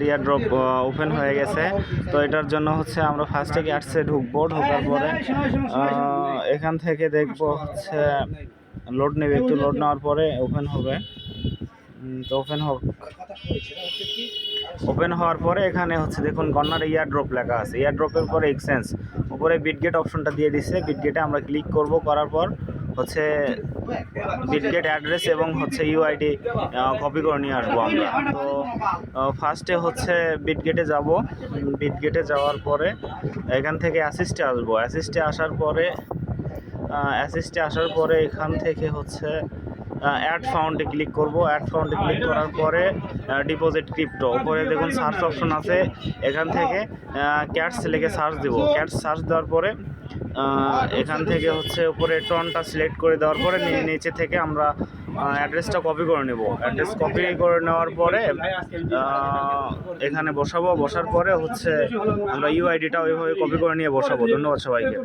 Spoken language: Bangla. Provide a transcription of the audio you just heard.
এয়ারড্রপ ওপেন হয়ে গেছে। তো এটার জন্য হচ্ছে আমরা ফার্স্টে গ্যাটসে ঢুকবো, ঢোকার পরে এখান থেকে দেখবো হচ্ছে লোড নেবে, একটু লোড নেওয়ার পরে ওপেন হবে। তো ওপেন হওয়ার পরে এখানে হচ্ছে দেখুন কর্নারে এয়ারড্রপ লেখা আছে, এয়ারড্রপের পরে এক্সচেঞ্জ উপরে বিটগেট অপশনটা দিয়ে দিচ্ছে। বিটগেটে আমরা ক্লিক করব, করার পর হচ্ছে বিটগেট অ্যাড্রেস এবং হচ্ছে ইউআইডি কপি করে নিয়ে আসবো আমরা। তো ফার্স্টে হচ্ছে বিটগেটে যাব, বিটগেটে যাওয়ার পরে এখান থেকে অ্যাসিস্টে আসবো। অ্যাসিস্টে আসার পরে এখান থেকে হচ্ছে অ্যাড ফাউন্ডে ক্লিক করব। অ্যাড ফাউন্ডে ক্লিক করার পরে ডিপোজিট ক্রিপ্টো উপরে দেখুন সার্চ অপশন আছে, এখান থেকে ক্যাটস লিখে সার্চ দেবো। ক্যাটস সার্চ দেওয়ার পরে এখান থেকে হচ্ছে উপরে টনটা সিলেক্ট করে দেওয়ার পরে নিচে থেকে আমরা অ্যাড্রেসটা কপি করে নেব। অ্যাড্রেস কপি করে নেওয়ার পরে এখানে বসাবো। বসার পরে হচ্ছে আমরা ইউআইডিটা ওইভাবে কপি করে নিয়ে বসাবো। ধন্যবাদ সবাইকে।